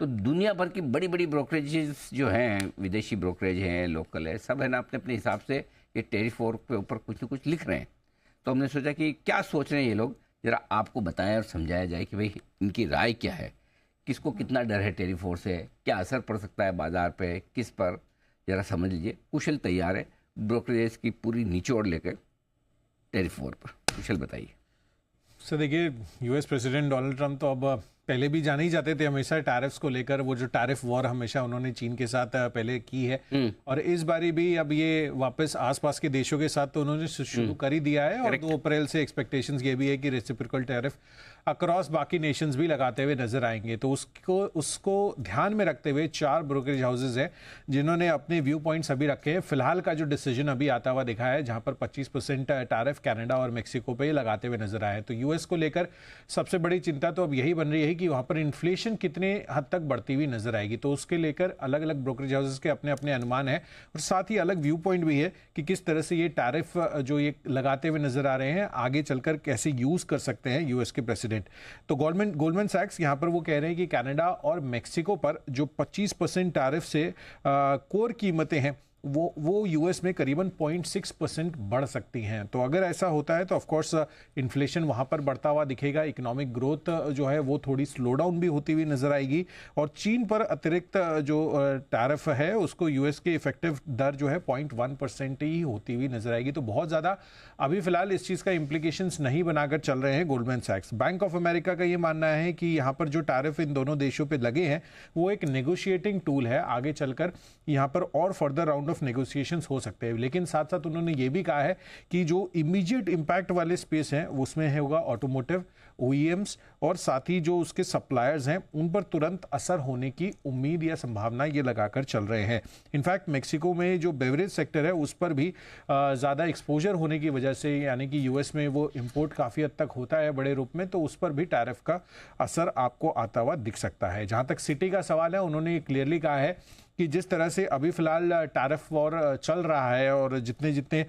तो दुनिया भर की बड़ी बड़ी ब्रोकरेजेस जो हैं, विदेशी ब्रोकरेज हैं, लोकल है, सब है ना अपने अपने हिसाब से ये टैरिफ वॉर के ऊपर कुछ न कुछ लिख रहे हैं। तो हमने सोचा कि क्या सोच रहे हैं ये लोग, ज़रा आपको बताएं और समझाया जाए कि भाई इनकी राय क्या है, किसको कितना डर है टैरिफ वॉर से, क्या असर पड़ सकता है बाजार पे, किस पर, ज़रा समझ लीजिए। कुशल तैयार है ब्रोकरेज की पूरी निचोड़ लेकर टैरिफ वॉर पर। कुशल बताइए। सर देखिए, यूएस प्रेसिडेंट डोनाल्ड ट्रंप तो अब पहले भी जाने ही जाते थे हमेशा टैरिफ्स को लेकर। वो जो टैरिफ वॉर हमेशा उन्होंने चीन के साथ पहले की है, और इस बारी भी अब ये वापस आसपास के देशों के साथ तो उन्होंने शुरू कर ही दिया है। और 2 अप्रैल से एक्सपेक्टेशंस ये भी है कि रेसिप्रोकल टैरिफ अक्रॉस बाकी नेशंस भी लगाते हुए नजर आएंगे। तो उसको ध्यान में रखते हुए 4 ब्रोकरेज हाउसेज हैं जिन्होंने अपने व्यू पॉइंट्स अभी रखे हैं। फिलहाल का जो डिसीजन अभी आता हुआ दिखा है, जहां पर 25% टैरिफ कनाडा और मेक्सिको पे लगाते हुए नजर आए। तो यूएस को लेकर सबसे बड़ी चिंता तो अब यही बन रही है कि वहां पर इन्फ्लेशन कितने हद तक बढ़ती हुई नजर आएगी। तो उसके लेकर अलग अलग ब्रोकरेज हाउसेज के अपने अपने अनुमान है, और साथ ही अलग व्यू पॉइंट भी है कि किस तरह से ये टैरिफ जो ये लगाते हुए नजर आ रहे हैं आगे चलकर कैसे यूज कर सकते हैं यूएस के प्रेसिडेंट। तो गोल्डमैन सैक्स यहां पर वो कह रहे हैं कि कनाडा और मेक्सिको पर जो 25% टैरिफ से कोर कीमतें हैं वो यूएस में करीबन 0.6% बढ़ सकती हैं। तो अगर ऐसा होता है तो ऑफ कोर्स इन्फ्लेशन वहां पर बढ़ता हुआ दिखेगा, इकोनॉमिक ग्रोथ जो है वो थोड़ी स्लो डाउन भी होती हुई नजर आएगी, और चीन पर अतिरिक्त जो टैरिफ है उसको यूएस के इफेक्टिव दर जो है 0.1% ही होती हुई नजर आएगी। तो बहुत ज़्यादा अभी फिलहाल इस चीज़ का इम्प्लीकेशंस नहीं बनाकर चल रहे हैं गोल्डमैन सैक्स। बैंक ऑफ अमेरिका का ये मानना है कि यहाँ पर जो टैरिफ इन दोनों देशों पर लगे हैं वो एक नेगोशिएटिंग टूल है, आगे चलकर यहाँ पर और फर्दर राउंड ऑफ नेगोशिएशंस हो सकते हैं। लेकिन साथ साथ उन्होंने ये भी कहा है कि जो इमीडिएट इंपैक्ट वाले स्पेस हैं उसमें होगा ऑटोमोटिव, ओईएम्स, और साथ ही जो उसके सप्लायर्स हैं उन पर तुरंत असर होने की उम्मीद या संभावना ये लगाकर चल रहे हैं। इनफैक्ट मेक्सिको में जो बेवरेज सेक्टर है उस पर भी ज़्यादा एक्सपोजर होने की वजह से, यानी कि यूएस में वो इंपोर्ट काफ़ी हद तक होता है बड़े रूप में, तो उस पर भी टैरिफ का असर आपको आता हुआ दिख सकता है। जहाँ तक सिटी का सवाल है, उन्होंने क्लियरली कहा है कि जिस तरह से अभी फिलहाल टैरिफ वॉर चल रहा है और जितने जितने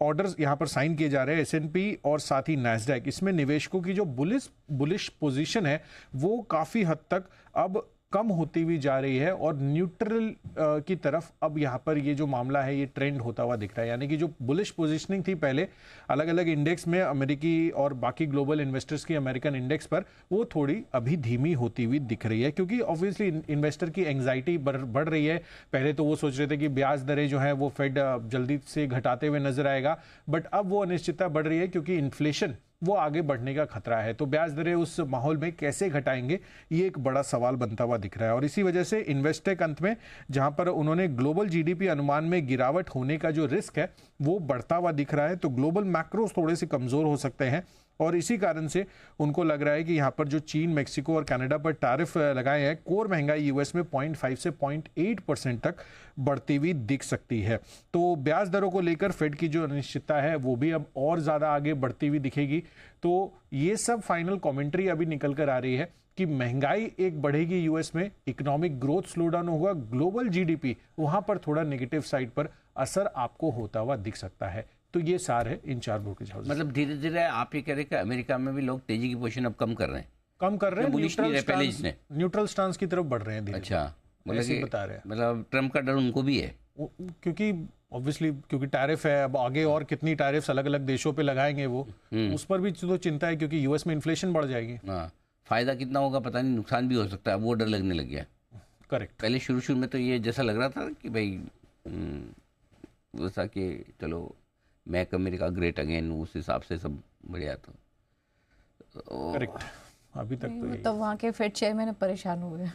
ऑर्डर्स यहाँ पर साइन किए जा रहे हैं एसएनपी और साथ ही नैस्डैक, इसमें निवेशकों की जो बुलिश पोजीशन है वो काफ़ी हद तक अब कम होती हुई जा रही है, और न्यूट्रल की तरफ अब यहाँ पर ये जो मामला है ये ट्रेंड होता हुआ दिख रहा है। यानी कि जो बुलिश पोजीशनिंग थी पहले अलग अलग इंडेक्स में, अमेरिकी और बाकी ग्लोबल इन्वेस्टर्स की अमेरिकन इंडेक्स पर, वो थोड़ी अभी धीमी होती हुई दिख रही है, क्योंकि ऑब्वियसली इन्वेस्टर की एंग्जाइटी बढ़ रही है। पहले तो वो सोच रहे थे कि ब्याज दरें जो है वो फेड जल्दी से घटाते हुए नजर आएगा, बट अब वो अनिश्चितता बढ़ रही है क्योंकि इन्फ्लेशन वो आगे बढ़ने का खतरा है। तो ब्याज दरें उस माहौल में कैसे घटाएंगे, ये एक बड़ा सवाल बनता हुआ दिख रहा है। और इसी वजह से इन्वेस्टेक अंत में, जहां पर उन्होंने ग्लोबल जीडीपी अनुमान में गिरावट होने का जो रिस्क है वो बढ़ता हुआ दिख रहा है, तो ग्लोबल मैक्रोस थोड़े से कमजोर हो सकते हैं, और इसी कारण से उनको लग रहा है कि यहाँ पर जो चीन, मेक्सिको और कनाडा पर टैरिफ लगाए हैं, कोर महंगाई यूएस में 0.5 से 0.8% तक बढ़ती हुई दिख सकती है। तो ब्याज दरों को लेकर फेड की जो अनिश्चितता है वो भी अब और ज़्यादा आगे बढ़ती हुई दिखेगी। तो ये सब फाइनल कमेंट्री अभी निकल कर आ रही है कि महंगाई एक बढ़ेगी यूएस में, इकोनॉमिक ग्रोथ स्लो डाउन होगा, ग्लोबल जीडीपी वहां पर थोड़ा नेगेटिव साइड पर असर आपको होता हुआ दिख सकता है। तो ये सार है इन 4 ब्रोकरेज हाउस। मतलब धीरे धीरे आप ये कह रहे हैं कि अमेरिका में भी लोग तेजी की पोजीशन अब कम कर रहे हैं, न्यूट्रल स्टांस की तरफ बढ़ रहे हैं। अच्छा, मतलब बता रहे हैं, मतलब ट्रम्प का डर उनको भी है, क्योंकि ऑब्वियसली क्योंकि टैरिफ है, अब आगे और कितनी टैरिफ्स अलग अलग देशों पे लगाएंगे वो, उस पर भी तो चिंता है, क्योंकि यूएस में इन्फ्लेशन बढ़ जाएगी। हाँ, फायदा कितना होगा पता नहीं, नुकसान भी हो सकता है, वो डर लगने लग गया। करेक्ट। पहले शुरू में तो ये जैसा लग रहा था कि भाई वैसा कि चलो मैक अमेरिका ग्रेट अगेन, उस हिसाब से सब बढ़िया था। करेक्ट। अभी तक तो वहाँ के फेड चेयरमैन परेशान हुए।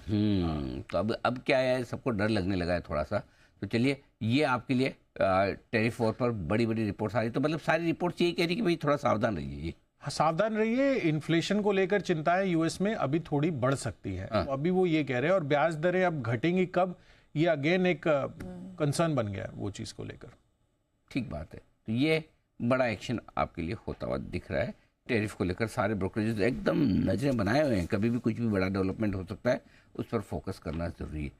तो अब क्या है, सबको डर लगने लगा है थोड़ा सा। तो चलिए, ये आपके लिए टैरिफ वॉर पर बड़ी बड़ी रिपोर्ट्स आ रही, तो मतलब सारी रिपोर्ट्स यही कह रही कि भाई थोड़ा सावधान रहिए। सावधान रहिए, इन्फ्लेशन को लेकर चिंता है यूएस में, अभी थोड़ी बढ़ सकती है। तो अभी वो ये कह रहे हैं, और ब्याज दरें अब घटेंगी कब, ये अगेन एक कंसर्न बन गया है वो चीज़ को लेकर। ठीक बात है। तो ये बड़ा एक्शन आपके लिए होता हुआ दिख रहा है टैरिफ को लेकर। सारे ब्रोकरेजेस एकदम नजरें बनाए हुए हैं, कभी भी कुछ भी बड़ा डेवलपमेंट हो सकता है, उस पर फोकस करना जरूरी है।